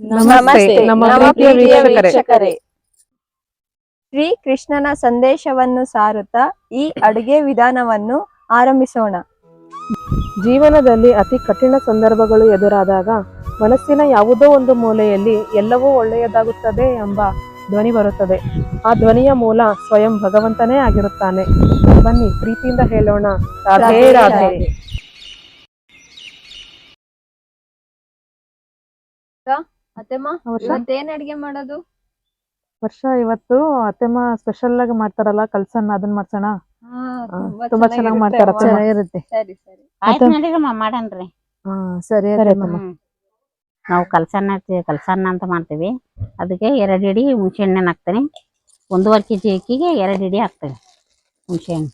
ನಮಸ್ತೆ ನಮ್ಮ ಪ್ರೀತಿಯ ವೀಕ್ಷಕರೇ. ಶ್ರೀ ಕೃಷ್ಣನ ಸಂದೇಶವನ್ನು ಸಾರುತ್ತಾ ಈ ಅಡುಗೆ ವಿಧಾನವನ್ನು ಆರಂಭಿಸೋಣ. ಜೀವನದಲ್ಲಿ ಅತಿ ಕಠಿಣ ಸಂದರ್ಭಗಳು ಎದುರಾದಾಗ ಮನಸ್ಸಿನ ಯಾವುದೋ ಒಂದು ಮೂಲೆಯಲ್ಲಿ ಎಲ್ಲವೂ ಒಳ್ಳೆಯದಾಗುತ್ತದೆ ಎಂಬ ಧ್ವನಿ ಬರುತ್ತದೆ. ಆ ಧ್ವನಿಯ ಮೂಲ ಸ್ವಯಂ ಭಗವಂತನೇ ಆಗಿರುತ್ತಾನೆ. ಬನ್ನಿ ಪ್ರೀತಿಯಿಂದ ಹೇಳೋಣ, ರಾಧೇ ರಾಧೇ. ಅತ್ತೆಮ್ಮ, ಇವತ್ತೇನ್ ಅಡ್ಗೆ ಮಾಡೋದು? ವರ್ಷ ಇವತ್ತು ಅತ್ತೆಮ್ಮ ಸ್ಪೆಷಲ್ ಆಗಿ ಮಾಡ್ತಾರಲ್ಲ ಕಲ್ಸನ್ನ, ಅದನ್ನ ಮಾಡ್ಸೋಣ. ತುಂಬಾ ಚೆನ್ನಾಗಿ ಮಾಡ್ತಾರ. ಚೆನ್ನಾಗಿರುತ್ತೆ. ಸರಿ ಸರಿ, ಆಯ್ತು ನಡೀರಮ್ಮ ಮಾಡನ್ರಿ. ಸರಿ. ನಾವು ಕಲ್ಸನ್ನ ಅಂತ ಮಾಡ್ತೀವಿ. ಅದಕ್ಕೆ 2 ಇಡಿ ಹುಣಸೆ ಹಣ್ಣನ್ನು ಹಾಕ್ತೀನಿ. 1.5 kg ಅಕ್ಕಿಗೆ 2 ಇಡಿ ಹಾಕ್ತೇವೆ ಹುಣಸೆ ಹಣ್ಣು.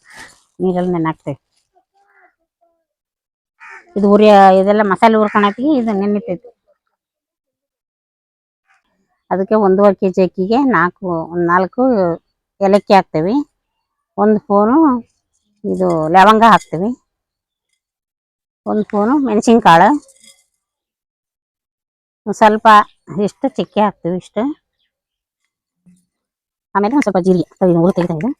ನೀರಲ್ಲಿ ನೆನೆ ಹಾಕ್ತೇವೆ. ಇದು ಇದೆಲ್ಲ ಮಸಾಲೆ ಹುರ್ಕೊಳಕ್ಕೆ ಇದು ನೆನಿತೈತಿ. ಅದಕ್ಕೆ 1.5 kg ಅಕ್ಕಿಗೆ 4 ಏಲಕ್ಕಿ ಹಾಕ್ತೇವೆ. 1 ಸ್ಪೂನು ಇದು ಲವಂಗ ಹಾಕ್ತೇವೆ. 1 ಸ್ಪೂನು ಮೆಣಸಿನಕಾಳು, ಸ್ವಲ್ಪ ಇಷ್ಟು ಚಕ್ಕೆ ಹಾಕ್ತೀವಿ ಇಷ್ಟು. ಆಮೇಲೆ ಒಂದು ಸ್ವಲ್ಪ ಜೀರಿಗೆ ತೆಗಿತಾ ಇದೆ.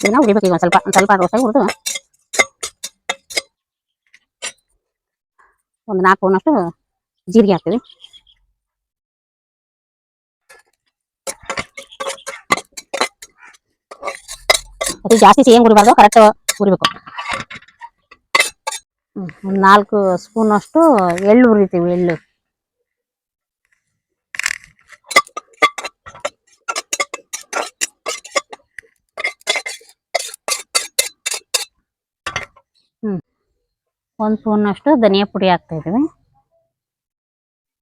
ಇದನ್ನ ಹುರಿಬೇಕು. ಈಗ ಒಂದು ಸ್ವಲ್ಪ ರೋಸಾಗಿ ಹುರಿದು ಒಂದು 4 ಸ್ಪೂನಷ್ಟು ಜೀರಿಗೆ ಹಾಕ್ತೀವಿ. ಅದು ಜಾಸ್ತಿ ಸೇಮ್ ಹುರಿಬಾರ್ದು, ಕರೆಕ್ಟ್ ಹುರಿಬೇಕು. ಒಂದು 4 ಸ್ಪೂನ್ ಅಷ್ಟು ಎಳ್ಳು ಹುರಿತೀವಿ. ಎಳ್ಳು ಒಂದು ಸ್ಪೂನ್ ಅಷ್ಟು ಧನಿಯಾ ಪುಡಿ ಹಾಕ್ತಾ ಇದೀವಿ.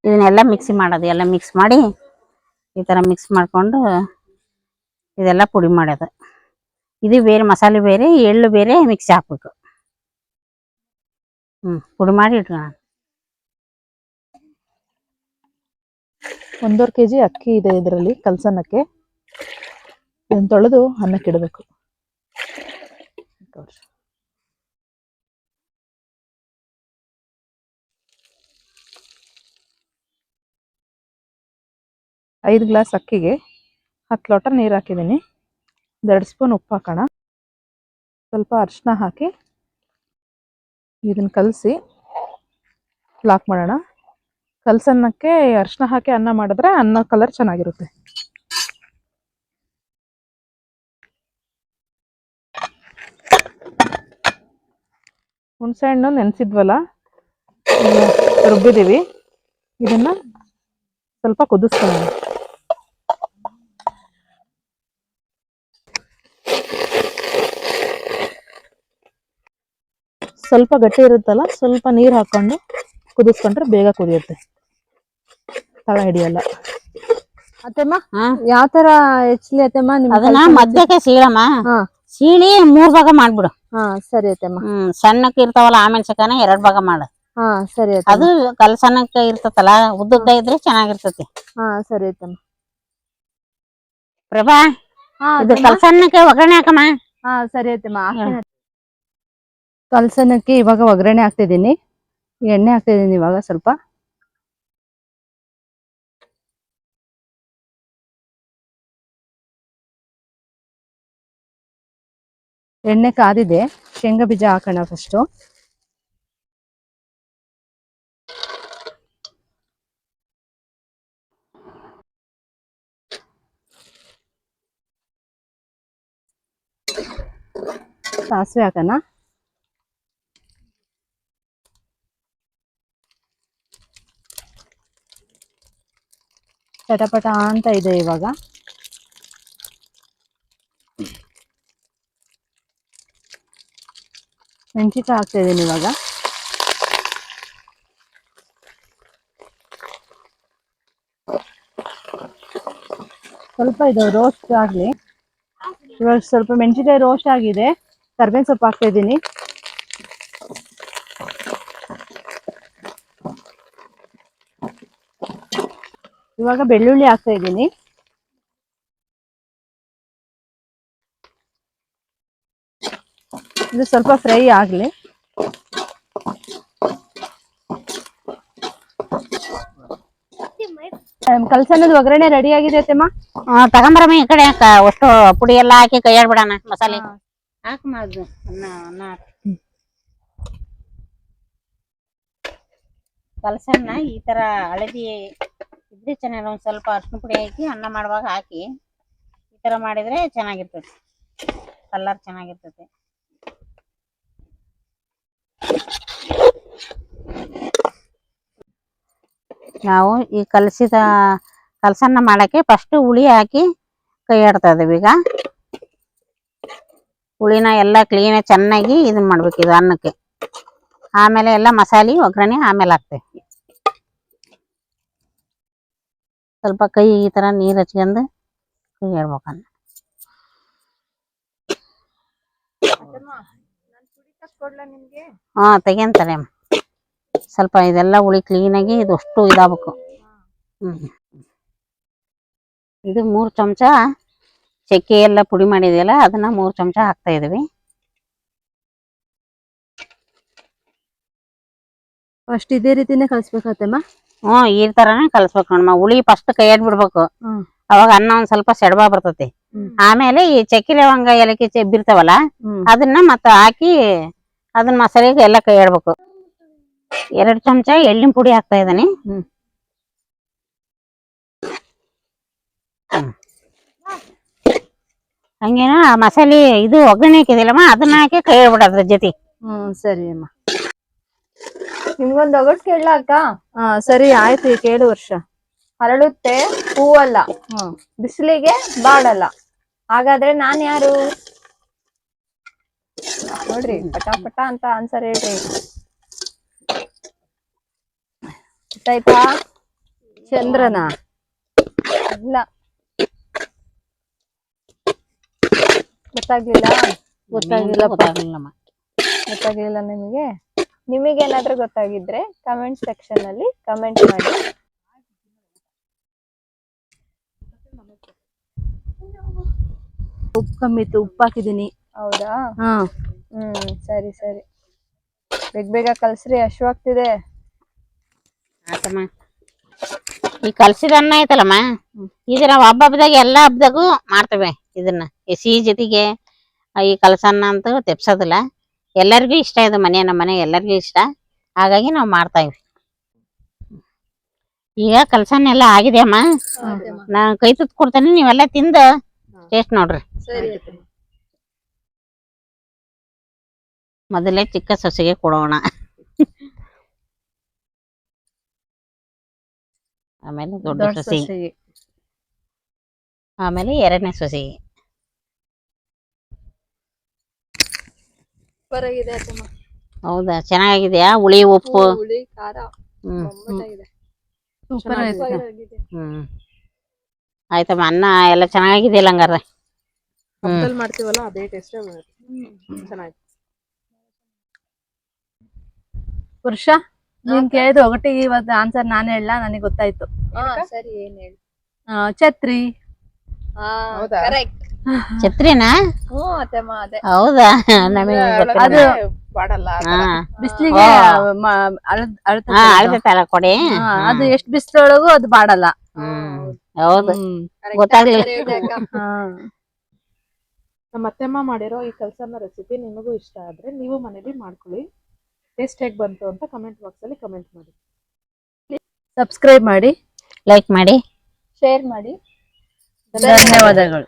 ಇದನ್ನೆಲ್ಲ ಮಿಕ್ಸಿ ಮಾಡೋದು. ಎಲ್ಲ ಮಿಕ್ಸ್ ಮಾಡಿ ಈ ಥರ ಮಿಕ್ಸ್ ಮಾಡಿಕೊಂಡು ಇದೆಲ್ಲ ಪುಡಿ ಮಾಡೋದು. ಇದು ಬೇರೆ, ಮಸಾಲೆ ಬೇರೆ, ಎಳ್ಳು ಬೇರೆ ಮಿಕ್ಸಿ ಹಾಕ್ಬೇಕು. ಪುಡಿ ಮಾಡಿ ಇಟ್ಕೊಳ್ಳೋಣ. 1.5 kg ಅಕ್ಕಿ ಇದೆ ಇದರಲ್ಲಿ ಕಲ್ಸನ್ನಕ್ಕೆ. ಇದನ್ನ ತೊಳೆದು ಅನ್ನಕ್ಕೆ ಇಡಬೇಕು. 5 ಗ್ಲಾಸ್ ಅಕ್ಕಿಗೆ 10 ಲೋಟ ನೀರು ಹಾಕಿದ್ದೀನಿ. 2 ಸ್ಪೂನ್ ಉಪ್ಪು ಹಾಕೋಣ. ಸ್ವಲ್ಪ ಅರಿಶಿನ ಹಾಕಿ ಇದನ್ನು ಕಲಸಿ ಲಾಕ್ ಮಾಡೋಣ. ಕಲ್ಸನ್ನಕ್ಕೆ ಅರಿಶಿನ ಹಾಕಿ ಅನ್ನ ಮಾಡಿದ್ರೆ ಅನ್ನ ಕಲರ್ ಚೆನ್ನಾಗಿರುತ್ತೆ. ಹುಣಸೆ ಹಣ್ಣು ನೆನೆಸಿದ್ವಲ್ಲ, ರುಬ್ಬಿದ್ದೀವಿ. ಇದನ್ನ ಸ್ವಲ್ಪ ಕುದಿಸ್ಕೊಳ್ಳೋಣ. ಸ್ವಲ್ಪ ಗಟ್ಟಿ ಇರುತ್ತಲ್ಲ, ಸ್ವಲ್ಪ ನೀರು ಹಾಕೊಂಡು ಕುದಿಸ್ಕೊಂಡ್ರೆ ಬೇಗ ಕುದಿಯುತ್ತೆ, ತಳ ಹಿಡಿಯಲ್ಲ. ಅತ್ತೆಮ್ಮ, ಯಾವ ತರ ಹೆಚ್ಚಲಿ ಅತ್ತೆಮ್ಮ? ಅದನ್ನ ಮಧ್ಯಕ್ಕೆ ಸೀಳಮ್ಮ. ಸೀಳಿ 3 ಭಾಗ ಮಾಡ್ಬಿಡು. ಸರಿ ಅತ್ತೆಮ್ಮ. ಸಣ್ಣಕ್ಕೆ ಇರ್ತಾವಲ್ಲ ಆ ಮೆಣಸಿನಕಾಯಿನ 2 ಭಾಗ ಮಾಡು. ಸರಿ. ಅದು ಕಲ್ಸನ್ನಕ್ಕೆ ಇರ್ತತಲ್ಲ, ಉದ್ದುದ್ದ ಇದ್ರೆ ಚೆನ್ನಾಗಿರ್ತತಿ. ಸರಿ ಅತ್ತಮ್ಮ. ಪ್ರಭಾ, ಇದು ಕಲ್ಸನ್ನಕ್ಕೆ ಒಗ್ಗರಣೆ ಹಾಕಮ್ಮ. ಸರಿ ಅತ್ತಮ್ಮ. ಕಲ್ಸನ್ನಕ್ಕೆ ಇವಾಗ ಒಗ್ಗರಣೆ ಹಾಕ್ತಿದ್ದೀನಿ. ಎಣ್ಣೆ ಹಾಕ್ತಿದ್ದೀನಿ ಇವಾಗ ಸ್ವಲ್ಪ. ಎಣ್ಣೆ ಕಾದಿದೆ. ಶೇಂಗಾ ಬೀಜ ಹಾಕೋಣ ಫಸ್ಟು. ಸಾಸಿವೆ ಹಾಕೋಣ. ಚಟಪಟ ಅಂತ ಇದೆ ಇವಾಗ. ಮೆಣಸಿನಕಾಯಿ ಹಾಕ್ತಾ ಇದ್ದೀನಿ ಇವಾಗ. ಸ್ವಲ್ಪ ಇದು ರೋಸ್ಟ್ ಆಗಲಿ. ಇವಾಗ ಸ್ವಲ್ಪ ಮೆಣಸಿನಕಾಯಿ ರೋಸ್ಟ್ ಆಗಿದೆ. ಕರಿಬೇವಿನ ಸೊಪ್ಪು ಹಾಕ್ತಾ ಇದ್ದೀನಿ. ಇವಾಗ ಬೆಳ್ಳುಳ್ಳಿ ಹಾಕ್ತಾ ಇದ್ದೀನಿ. ಇದು ಸ್ವಲ್ಪ ಫ್ರೈ ಆಗಲಿ. ಕಲ್ಸನ್ನದ ಒಗ್ಗರಣೆ ರೆಡಿ ಆಗಿದೆ ಅತ್ತೆಮ್ಮ. ತಗೊಂಬರಮ್ಮ ಈ ಕಡೆ ಅಷ್ಟು ಪುಡಿ ಎಲ್ಲ ಹಾಕಿ ಕೈ ಆಡ್ಬಿಡಣ ಮಸಾಲೆ ಹಾಕಮ್ಮ ಅದು ಅನ್ನ ಕಲ್ಸನ್ನ ಈ ತರ ಹಳದಿ ಇದ್ರೆ ಚೆನ್ನಾಗಿ ಒಂದ್ ಸ್ವಲ್ಪ ಅರ್ಶಿನ ಪುಡಿ ಹಾಕಿ ಅನ್ನ ಮಾಡುವಾಗ ಹಾಕಿ ಈ ತರ ಮಾಡಿದ್ರೆ ಚೆನ್ನಾಗಿರ್ತೈತಿ, ಕಲರ್ ಚೆನ್ನಾಗಿರ್ತೈತಿ. ನಾವು ಈ ಕಲಸನ್ನ ಮಾಡಕ್ಕೆ ಫಸ್ಟ್ ಹುಳಿ ಹಾಕಿ ಕೈ ಆಡ್ತಾ ಇದೀವಿ. ಈಗ ಹುಳಿನ ಎಲ್ಲ ಕ್ಲೀನ್ ಚೆನ್ನಾಗಿ ಇದನ್ನ ಮಾಡ್ಬೇಕು ಇದು ಅನ್ನಕ್ಕೆ. ಆಮೇಲೆ ಎಲ್ಲ ಮಸಾಲೆ ಒಗ್ಗರಣೆ ಆಮೇಲೆ ಹಾಕ್ತೇವೆ. ಸ್ವಲ್ಪ ಕೈ ಈ ತರ ನೀರ್ ಹಚ್ಕೊಂಡು ಕೈ ಆಡ್ಬೇಕನ್ನ. ತೆಗಿಂತಾರೆ ಸ್ವಲ್ಪ ಇದೆಲ್ಲ ಹುಳಿ ಕ್ಲೀನ್ ಆಗಿ ಇದು ಅಷ್ಟು ಇದಾಗಬೇಕು. ಇದು 3 ಚಮಚ ಚಕ್ಕೆ ಎಲ್ಲ ಪುಡಿ ಮಾಡಿದೆಯಲ್ಲ ಅದನ್ನ 3 ಚಮಚ ಹಾಕ್ತಾ ಇದೀವಿ. ಫಸ್ಟ್ ಇದೇ ರೀತಿನೇ ಕಲ್ಸ್ಬೇಕತ್ತಮ್ಮ. ಈ ತರಾನೇ ಕಲ್ಸ್ಬೇಕು ನೋಡಮ್ಮ. ಹುಳಿ ಫಸ್ಟ್ ಕೈ ಬಿಡ್ಬೇಕು, ಅವಾಗ ಅನ್ನ ಒಂದ್ ಸ್ವಲ್ಪ ಸೆಡಬ ಬರ್ತತಿ. ಆಮೇಲೆ ಈ ಚಕ್ಕೆ ಲವಂಗ ಏಲಕ್ಕಿ ಬಿರ್ತಾವಲ್ಲ ಅದನ್ನ ಮತ್ತ ಹಾಕಿ ಅದನ್ನ ಮಸಾಲೆಗೆ ಎಲ್ಲ ಕೈ ಆಡ್ಬೇಕು. 2 ಚಮಚ ಎಳ್ಳಿನ ಪುಡಿ ಹಾಕ್ತಾ ಇದ್ದಾನೆ. ಹಂಗೇನ ಮಸಾಲೆ ಇದು ಒಗ್ಗರಣೆ ಹಾಕಿದಿಲ್ಲಮ್ಮ ಅದನ್ನ ಹಾಕಿ ಕೈ ಆಡ್ಬಿಡೋದ್ರ ಜೊತೆ. ಸರಿ ಅಮ್ಮ. ನಿಮ್ಗೊಂದು ಒಗಟ್ ಕೇಳಲ್ಲ ಅಕ್ಕ? ಸರಿ ಆಯ್ತು, ಕೇಳು ವರ್ಷ. ಅರಳುತ್ತೆ ಹೂವಲ್ಲ, ಬಿಸಿಲಿಗೆ ಬಾಡಲ್ಲ, ಹಾಗಾದ್ರೆ ನಾನ್ ಯಾರು? ನೋಡ್ರಿ ಪಟ ಪಟ ಅಂತ ಆನ್ಸರ್ ಹೇಳ್ರಿ. ಗೊತ್ತಾಯ್ತಾ? ಚಂದ್ರನ? ಇಲ್ಲ. ಗೊತ್ತಾಗ್ಲಿಲ್ಲಮ್ಮ. ಗೊತ್ತಾಗ್ಲಿಲ್ಲ ನಿಮಗೆ? ನಿಮಗೇನಾದ್ರೂ ಗೊತ್ತಾಗಿದ್ರೆ ಕಮೆಂಟ್ ಸೆಕ್ಷನ್ ಅಲ್ಲಿ ಕಮೆಂಟ್ ಮಾಡಿ. ಉಪ್ಪು ಕಮ್ಮಿ ಇತ್ತು, ಉಪ್ಪು ಹಾಕಿದೀನಿ. ಹೌದಾ? ಸರಿ ಸರಿ, ಬೇಗ ಕಲ್ಸ್ರಿ, ಹಶ್ವಾಗ್ತಿದೆ. ಆತಮ್ಮ. ಈ ಕಲ್ಸಿದ ಅನ್ನ ಐತಲ್ಲಮ್ಮ, ಇದು ನಾವು ಹಬ್ಬದಾಗ ಎಲ್ಲಾ ಹಬ್ಬದಾಗೂ ಮಾಡ್ತೇವೆ ಇದನ್ನ. ಸಿಹಿ ಜೊತೆಗೆ ಈ ಕಲಸನ್ನ ಅಂತೂ ತೆಪ್ಸೋದಿಲ್ಲ. ಎಲ್ಲರಿಗೂ ಇಷ್ಟ ಇದು, ನಮ್ಮ ಮನೆ ಎಲ್ಲರಿಗೂ ಇಷ್ಟ, ಹಾಗಾಗಿ ನಾವು ಮಾಡ್ತಾ ಇವಿ. ಈಗ ಕಲಸನ್ನ ಎಲ್ಲ ಆಗಿದೆ ಅಮ್ಮ, ನಾನು ಕೈ ತುತ್ತು ಕೊಡ್ತೇನೆ, ನೀವೆಲ್ಲ ತಿಂದು ಟೇಸ್ಟ್ ನೋಡ್ರಿ. ಮೊದಲೇ ಚಿಕ್ಕ ಸೊಸೆಗೆ ಕೊಡೋಣ, ಆಮೇಲೆ ದೊಡ್ಡ ಸೊಸೆಗೆ, ಆಮೇಲೆ 2ನೇ ಸೊಸೆಗೆ. ಹೌದಾ? ಚೆನ್ನಾಗಿದೆಯಾ? ಹುಳಿ ಉಪ್ಪು ಆಯ್ತಮ್ಮ. ಅನ್ನ ಎಲ್ಲ ಚೆನ್ನಾಗಿದೆಯಲ್ಲ ಹಂಗಾರೆ? ಮಾಡ್ತೀವಲ್ಲ ಅದೇ ಟೇಸ್ಟ್ ಚೆನ್ನಾಗಿ. ಪುರುಷ ನೀನ್ ಕೇಳಿದ್ರೆ ಒಗಟಿಗೆ ಇವತ್ತು ಆನ್ಸರ್ ನಾನು ಹೇಳ, ನನಗೆ ಗೊತ್ತಾಯ್ತು. ಸರಿ, ಏನ್ ಹೇಳಿ? ಛತ್ರಿ. ಛತ್ರಿನಾ? ಹೌದಾ? ನಮಗೆ ಅದು ಬಾಡಲ್ಲ, ಬಿಸ್ಲಿಗೆ ಅಳ್ದೈತಲ್ಲ ಕೊಡಿ. ಅದು ಎಷ್ಟು ಬಿಸಿಲೊಳಗೂ ಅದು ಬಾಡಲ್ಲ. ಹೌದು, ಗೊತ್ತಾಗ್ಲಿಲ್ಲ. ನಮ್ಮ ಅತ್ತೆಮ್ಮ ಮಾಡಿರೋ ಈ ಕಲ್ಸನ್ನ ರೆಸಿಪಿ ನಿಮಗೂ ಇಷ್ಟ ಆದ್ರೆ ನೀವು ಮನೇಲಿ ಮಾಡ್ಕೊಳ್ಳಿ. ಟೇಸ್ಟ್ ಹೇಗೆ ಬಂತು ಅಂತ ಕಮೆಂಟ್ ಬಾಕ್ಸ್ ಅಲ್ಲಿ ಕಮೆಂಟ್ ಮಾಡಿ. ಸಬ್ಸ್ಕ್ರೈಬ್ ಮಾಡಿ, ಲೈಕ್ ಮಾಡಿ, ಶೇರ್ ಮಾಡಿ. ಧನ್ಯವಾದಗಳು.